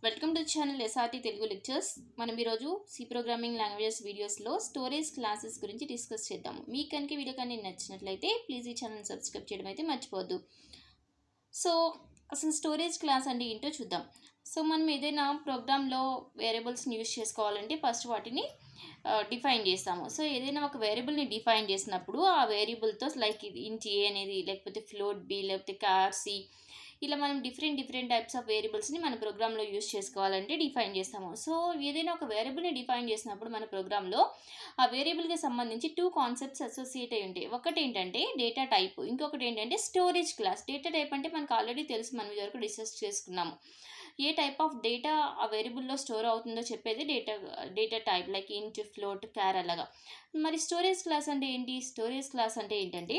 Welcome to channel SRT Telugu lectures. మనం ఈరోజు C programming languages వీడియోస్లో స్టోరేజ్ క్లాసెస్ గురించి డిస్కస్ చేద్దాము. మీకు కనుక వీడియో కానీ నచ్చినట్లయితే ప్లీజ్ ఈ ఛానల్ సబ్స్క్రైబ్ చేయడం అయితే మర్చిపోవద్దు. సో అసలు స్టోరేజ్ క్లాస్ అంటే ఏంటో చూద్దాం. సో మనం ఏదైనా ప్రోగ్రాంలో వేరియబుల్స్ని యూజ్ చేసుకోవాలంటే ఫస్ట్ వాటిని డిఫైన్ చేస్తాము. సో ఏదైనా ఒక వేరియబుల్ని డిఫైన్ చేసినప్పుడు ఆ వేరియబుల్తో లైక్ ఇంట్ ఏ అనేది, లేకపోతే ఫ్లోట్ బి, లేకపోతే కార్ సి, ఇలా మనం డిఫరెంట్ టైప్స్ ఆఫ్ వేరియబుల్స్ని మన ప్రోగ్రాంలో యూజ్ చేసుకోవాలంటే డిఫైన్ చేస్తాము. సో ఏదైనా ఒక వేరియబుల్ని డిఫైన్ చేసినప్పుడు మన ప్రోగ్రాంలో ఆ వేరియబుల్కి సంబంధించి 2 కాన్సెప్ట్స్ అసోసియేట్ అయి ఉంటాయి. ఒకటి ఏంటంటే డేటా టైప్, ఇంకొకటి ఏంటంటే స్టోరేజ్ క్లాస్. డేటా టైప్ అంటే మనకు ఆల్రెడీ తెలుసు, మనం ఇదివరకు డిస్కస్ చేసుకున్నాము. ఏ టైప్ ఆఫ్ డేటా ఆ వేరియబుల్లో స్టోర్ అవుతుందో చెప్పేది డేటా టైప్, లైక్ ఇంట్, ఫ్లోట్, క్యార్ అలాగా. మరి స్టోరేజ్ క్లాస్ అంటే ఏంటి? స్టోరేజ్ క్లాస్ అంటే ఏంటంటే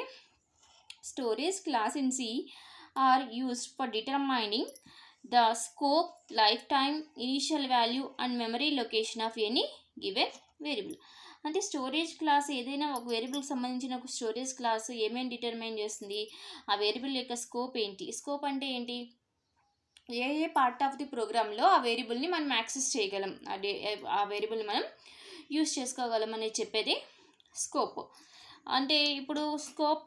storage class in C are used for determining the scope, lifetime, initial value and memory location of any given variable. అంటే స్టోరేజ్ క్లాస్ ఏదైనా ఒక వేరియబుల్కి సంబంధించిన ఒక స్టోరేజ్ క్లాస్ ఏమేమి డిటర్మైన్ చేస్తుంది, ఆ వేరియబుల్ యొక్క స్కోప్ ఏంటి. స్కోప్ అంటే ఏంటి? ఏ పార్ట్ ఆఫ్ ది ప్రోగ్రాంలో ఆ వేరియబుల్ని మనం యాక్సెస్ చేయగలం, ఆ వేరియబుల్ని మనం యూస్ చేసుకోగలం అనేది చెప్పేది స్కోప్. అంటే ఇప్పుడు scope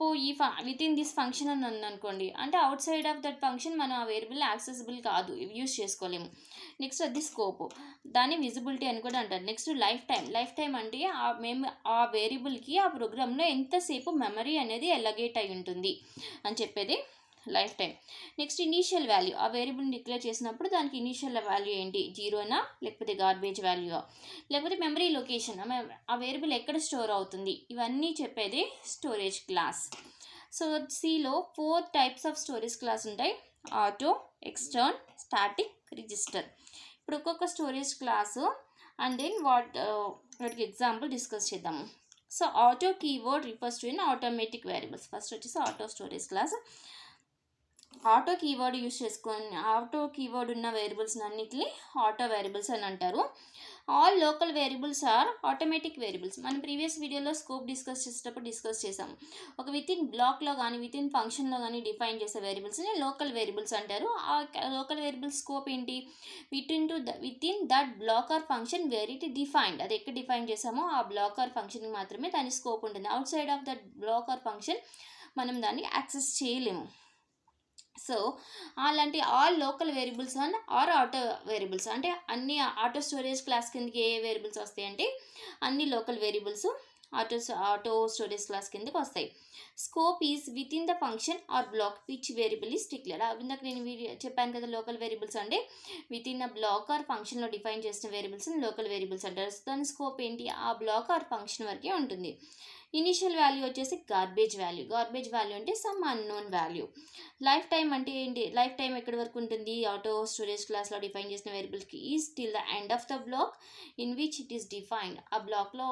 with in this function అని ఉందనుకోండి, అంటే out side of that function మనం ఆ వేరియబుల్ యాక్సెసిబుల్ కాదు, యూస్ చేసుకోలేము. నెక్స్ట్ అది స్కోప్, దాన్ని విజిబిలిటీ అని కూడా అంటారు. నెక్స్ట్ లైఫ్ టైం అంటే మేము ఆ వేరియబుల్కి ఆ ప్రోగ్రాంలో ఎంతసేపు మెమరీ అనేది ఎలగేట్ అయి ఉంటుంది అని చెప్పేది life time. Next initial value, ఆ వేరియబుల్ని డిక్లేర్ చేసినప్పుడు దానికి ఇనీషియల్ వాల్యూ ఏంటి, జీరోనా లేకపోతే గార్బేజ్ వాల్యూగా, లేకపోతే మెమరీ లొకేషన్, ఆ వేరియబుల్ ఎక్కడ స్టోర్ అవుతుంది, ఇవన్నీ చెప్పేది స్టోరేజ్ క్లాస్. సో సిలో 4 టైప్స్ ఆఫ్ స్టోరేజ్ క్లాస్ ఉంటాయి: ఆటో, ఎక్స్టర్న్, స్టాటిక్, రిజిస్టర్. ఇప్పుడు ఒక్కొక్క స్టోరేజ్ క్లాసు అండ్ దెన్ వాటికి ఎగ్జాంపుల్ డిస్కస్ చేద్దాము. So auto keyword refers to in automatic variables. First వచ్చేసి auto storage class. Auto keyword use చేసుకొని auto keyword ఉన్న variables అన్నిటిని auto variables అని అంటారు. All local variables are automatic variables. మనం previous వీడియోలో స్కోప్ డిస్కస్ చేసాము. ఒక విత్ ఇన్ బ్లాక్లో కానీ విత్ ఇన్ ఫంక్షన్లో కానీ డిఫైన్ చేసే వేరియబుల్స్ని లోకల్ వేరియబుల్స్ అంటారు. ఆ లోకల్ వేరియబుల్స్ స్కోప్ ఏంటి? Within that block or function where it defined. అది ఎక్కడ డిఫైన్ చేసామో ఆ బ్లాక్ ఆర్ ఫంక్షన్కి మాత్రమే దాని స్కోప్ ఉంటుంది. Outside of that block or function మనం దాన్ని యాక్సెస్ చేయలేము. సో అలాంటి all local variables and or auto variables, అంటే అన్ని ఆటో స్టోరేజ్ క్లాస్ కిందకి ఏ వేరియబుల్స్ వస్తాయి అంటే అన్ని local variables auto storage class కిందకి వస్తాయి. Scope is within the function or block which variable is declared. ఇందాక నేను చెప్పాను కదా, లోకల్ వేరియబుల్స్ అంటే within the block or ఫంక్షన్లో డిఫైన్ చేసిన వేరియబుల్స్ లోకల్ వేరియబుల్స్ అంటారు. దాని స్కోప్ ఏంటి? ఆ బ్లాక్ ఆర్ ఫంక్షన్ వరకే ఉంటుంది. ఇనిషియల్ వాల్యూ వచ్చేసి గార్బేజ్ వాల్యూ అంటే some unknown value. Life time అంటే ఏంటి? లైఫ్ టైం ఎక్కడి వరకు ఉంటుంది? ఆటో స్టోరేజ్ క్లాస్లో డిఫైన్ చేసిన వేరియబుల్కి is till the end of the block in which it is defined. ఆ బ్లాక్లో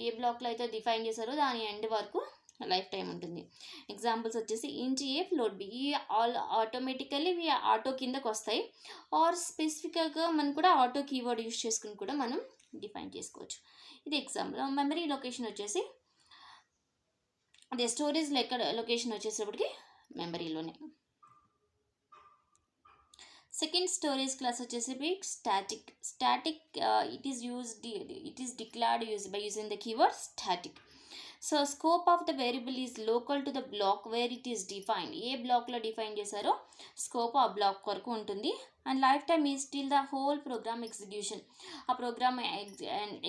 ఏ బ్లాక్లో అయితే డిఫైన్ చేశారో దాని ఎండ్ వరకు లైఫ్ టైం ఉంటుంది. ఎగ్జాంపుల్స్ వచ్చేసి ఇంట్ ఏ, ఫ్లోట్ బి. ఈ ఆల్ ఆటోమేటికల్లీ ఇవి ఆటో కిందకు వస్తాయి. ఆర్ స్పెసిఫిక్గా మనం కూడా ఆటో కీవర్డ్ యూస్ చేసుకుని కూడా మనం డిఫైన్ చేసుకోవచ్చు. ఇది ఎగ్జాంపుల్. మెమరీ లొకేషన్ వచ్చేసి అదే స్టోరేజ్ లొకేషన్ వచ్చేటప్పటికి మెమరీలోనే. సెకండ్ స్టోరేజ్ క్లాస్ వచ్చేసి static. It is declared by using the keyword static. So scope of the variable is local to the block where it is defined. ఏ బ్లాక్లో define చేశారో scope ఆ block వరకు ఉంటుంది. And life time is till the whole program execution. ఆ program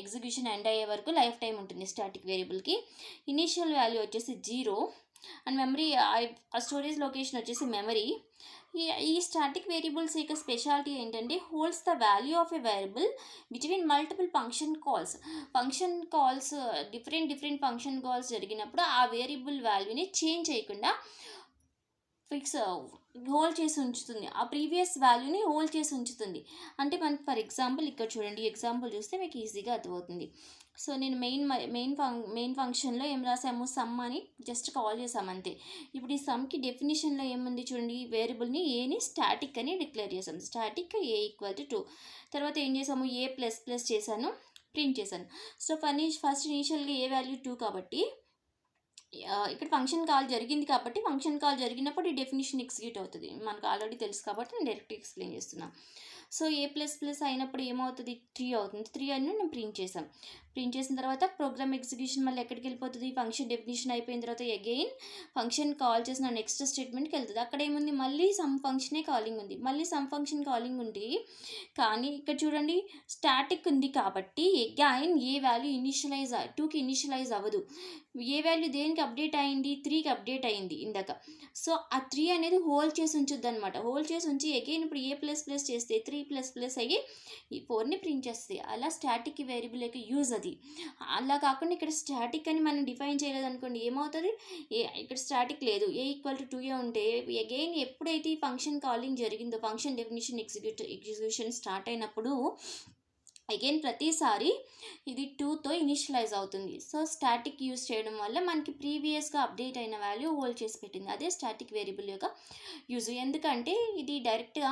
execution end అయ్యే వరకు lifetime ఉంటుంది స్టాటిక్ వేరియబుల్కి. ఇనీషియల్ వాల్యూ వచ్చేసి 0 అండ్ మెమరీ, ఆ స్టోరేజ్ లొకేషన్ వచ్చేసి మెమరీ. ఈ స్టాటిక్ వేరియబుల్స్ యొక్క స్పెషాలిటీ ఏంటంటే holds the value of a variable between multiple function calls. Different function calls జరిగినప్పుడు ఆ వేరియబుల్ వాల్యూని చేంజ్ చేయకుండా హోల్డ్ చేసి ఉంచుతుంది, ఆ ప్రీవియస్ వాల్యూని హోల్డ్ చేసి ఉంచుతుంది. అంటే మనకి ఫర్ ఎగ్జాంపుల్ ఇక్కడ చూడండి, ఎగ్జాంపుల్ చూస్తే మీకు ఈజీగా అర్థమవుతుంది. సో నేను మెయిన్ ఫంక్షన్లో ఏం రాసాము? సమ్ అని జస్ట్ కాల్ చేసాము అంతే. ఇప్పుడు ఈ సమ్కి డెఫినేషన్లో ఏముంది చూడండి, వేరియబుల్ని ఏని స్టాటిక్ అని డిక్లేర్ చేసాము. Static A equal to 2. తర్వాత ఏం చేసాము? ఏ ప్లస్ చేశాను, ప్రింట్ చేశాను. సో ఫస్ట్ ఇనీషియల్గా ఏ వాల్యూ 2 కాబట్టి ఇక్కడ ఫంక్షన్ కాల్ జరిగింది కాబట్టి ఫంక్షన్ కాల్ జరిగినప్పుడు ఈ డెఫినేషన్ ఎగ్జిక్యూట్ అవుతుంది. మనకు ఆల్రెడీ తెలుసు కాబట్టి నేను డైరెక్ట్ ఎక్స్ప్లెయిన్ చేస్తున్నాను. సో ఏ ప్లస్ ప్లస్ అయినప్పుడు ఏమవుతుంది, 3 అవుతుంది. 3 అని నేను ప్రింట్ చేసాం. ప్రింట్ చేసిన తర్వాత ప్రోగ్రామ్ ఎగ్జిక్యూషన్ మళ్ళీ ఎక్కడికి వెళ్ళిపోతుంది, ఫంక్షన్ డెఫినిషన్ అయిపోయిన తర్వాత అగైన్ ఫంక్షన్ కాల్ చేసిన నెక్స్ట్ స్టేట్మెంట్కి వెళ్తుంది. అక్కడ ఏముంది, మళ్ళీ సమ్ ఫంక్షనే కాలింగ్ ఉంది. మళ్ళీ సమ్ ఫంక్షన్ కాలింగ్ ఉంది, కానీ ఇక్కడ చూడండి స్టాటిక్ ఉంది కాబట్టి అగైన్ ఏ వాల్యూ ఇనిషియలైజ్ 2కి ఇనిషియలైజ్ అవ్వదు. ఏ వాల్యూ దేనికి అప్డేట్ అయింది, 3కి అప్డేట్ అయింది ఇందాక. సో ఆ 3 అనేది హోల్డ్ చేసి ఉంచుద్ది అనమాట. హోల్డ్ చేసి ఉంచి అగైన్ ఇప్పుడు ఏ ప్లస్ ప్లస్ చేస్తే 3 ప్లస్ ప్లస్ అయ్యి ఈ 4ని ప్రింట్ చేస్తుంది. అలా స్టాటిక్ వేరియబుల్ యొక్క యూజ్ అది. అలా కాకుండా ఇక్కడ స్టాటిక్ అని మనం డిఫైన్ చేయలేదు అనుకోండి, ఏమవుతుంది, ఇక్కడ స్టాటిక్ లేదు, ఏ ఈక్వల్ టు 2 ఉంటే అగైన్ ఎప్పుడైతే ఈ ఫంక్షన్ కాలింగ్ జరిగిందో, ఫంక్షన్ డెఫినిషన్ ఎగ్జిక్యూషన్ స్టార్ట్ అయినప్పుడు అగైన్ ప్రతిసారి ఇది 2తో ఇనిషియలైజ్ అవుతుంది. సో స్టాటిక్ యూజ్ చేయడం వల్ల మనకి ప్రీవియస్గా అప్డేట్ అయిన వాల్యూ హోల్డ్ చేసి పెట్టింది. అదే స్టాటిక్ వేరియబుల్ యొక్క యూజ్. ఎందుకంటే ఇది డైరెక్ట్గా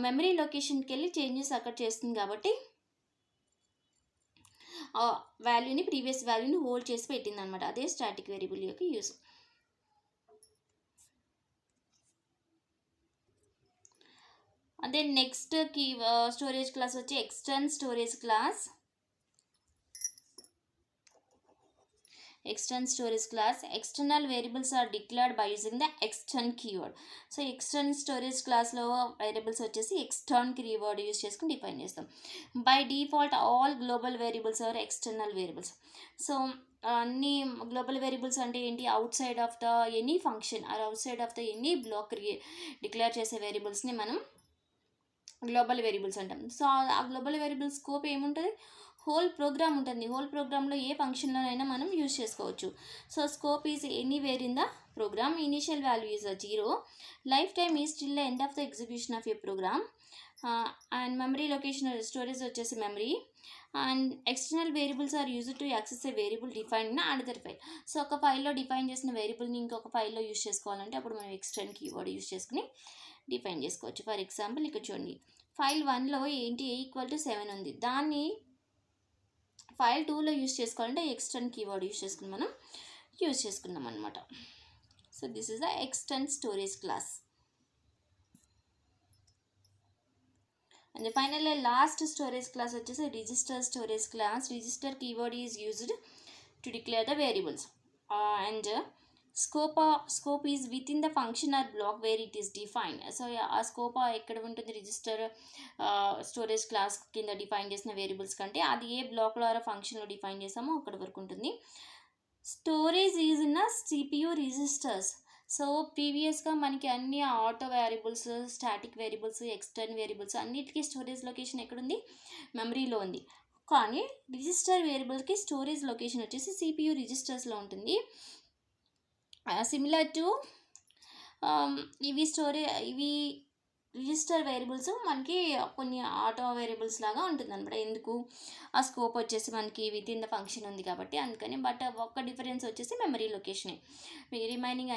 మెమరీ లొకేషన్కి వెళ్ళి చేంజెస్ అక్కడ చేస్తుంది కాబట్టి వాల్యూని, ప్రీవియస్ వాల్యూని హోల్డ్ చేసి పెట్టింది అనమాట. అదే స్టాటిక్ వేరియబుల్ యొక్క యూజ్. అదే నెక్స్ట్ స్టోరేజ్ క్లాస్ వచ్చి ఎక్స్టర్న్ storage class. External storage class, external variables are declared by using the extern keyword. So external storage classలో వేరియబుల్స్ వచ్చేసి extern keyword యూజ్ చేసుకుని డిఫైన్ చేస్తాం. By default all global variables are external variables. So అన్ని global variables అంటే ఏంటి, outside of the any function or outside of the any block declare చేసే వేరియబుల్స్ని మనం గ్లోబల్ వేరియబుల్స్ అంటాం. So ఆ గ్లోబల్ వేరియబుల్ స్కోప్ ఏముంటుంది, whole program ఉంటుంది. హోల్ ప్రోగ్రాంలో ఏ ఫంక్షన్లోనైనా మనం యూజ్ చేసుకోవచ్చు. So scope is anywhere in the program. Initial value is 0. Life time is till the end of the execution of a program. And memory location storage వచ్చేసి memory. And external variables are use to access a variable define in another file. So ఒక ఫైల్లో define చేసిన వేరియబుల్ని ఇంకొక ఫైల్లో use చేసుకోవాలంటే అప్పుడు మనం ఎక్స్టర్న్ కీవర్డ్ యూజ్ చేసుకుని డిఫైన్ చేసుకోవచ్చు. ఫర్ ఎగ్జాంపుల్ ఇక్కడ చూడండి, ఫైల్ 1లో ఏంటి, ఏ ఈక్వల్ టు 7 ఉంది. దాన్ని ఫైల్ 2లో యూజ్ చేసుకోవాలంటే ఎక్స్టర్న్ కీవర్డ్ యూజ్ చేసుకుని మనం యూజ్ చేసుకున్నాం అనమాట. So this is the extern storage class. And final last storage class వచ్చేసి register storage class. Register keyword is used to declare the variables. And scope is within the function or block where it is defined. So ఆ scope ఎక్కడ ఉంటుంది, register storage class కింద define చేసిన variables కంటే అది ఏ బ్లాక్లో are ఫంక్షన్లో define చేసామో అక్కడ వరకు ఉంటుంది. Storage is in CPU registers. So ప్రీవియస్గా మనకి అన్ని auto variables, static variables, ఎక్స్టర్న్ variables అన్నిటికీ స్టోరేజ్ లొకేషన్ ఎక్కడుంది, మెమరీలో ఉంది. కానీ రిజిస్టర్ వేరియబుల్కి స్టోరేజ్ లొకేషన్ వచ్చేసి CPU రిజిస్టర్స్లో ఉంటుంది. సిమిలర్ టు ఇవి రిజిస్టర్ వేరియబుల్స్ మనకి కొన్ని ఆటో వేరియబుల్స్ లాగా ఉంటుంది అనమాట. ఎందుకు, ఆ స్కోప్ వచ్చేసి మనకి విత్ ఇన్ ద ఫంక్షన్ ఉంది కాబట్టి అందుకని. బట్ ఒక్క డిఫరెన్స్ వచ్చేసి మెమరీ లొకేషనే. రిమైనింగ్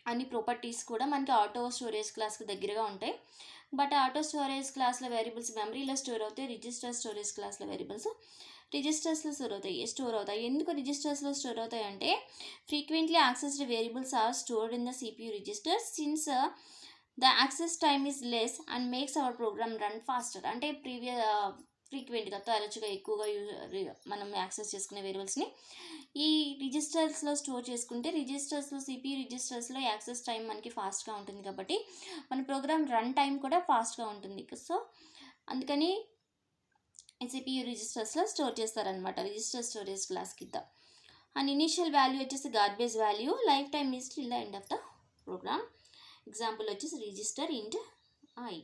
అన్ని ప్రాపర్టీస్ కూడా మనకి ఆటో స్టోరేజ్ క్లాస్కి దగ్గరగా ఉంటాయి. బట్ ఆటో స్టోరేజ్ క్లాస్లో వేరియబుల్స్ మెమరీలో స్టోర్ అవుతాయి, రిజిస్టర్ స్టోరేజ్ క్లాస్లో వేరియబుల్స్ రిజిస్టర్స్లో స్టోర్ అవుతాయి. ఎందుకు రిజిస్టర్స్లో స్టోర్ అవుతాయి అంటే frequently accessed variables are stored in the CPU registers since the access time is less and makes our program run faster. అంటే ఫ్రీక్వెంట్గా తరచుగా ఎక్కువగా మనం యాక్సెస్ చేసుకునే వేరియబుల్స్ని ఈ రిజిస్టర్స్లో స్టోర్ చేసుకుంటే CPU రిజిస్టర్స్లో యాక్సెస్ టైం మనకి ఫాస్ట్గా ఉంటుంది కాబట్టి మన ప్రోగ్రామ్ రన్ టైం కూడా ఫాస్ట్గా ఉంటుంది. సో అందుకని CPU రిజిస్టర్స్లో స్టోర్ చేస్తారనమాట రిజిస్టర్ స్టోరేజ్ క్లాస్ కింద. అండ్ ఇనిషియల్ వాల్యూ వచ్చేసి garbage value. Life time is till the end of the program. Example వచ్చేసి రిజిస్టర్ ఇంట్ I.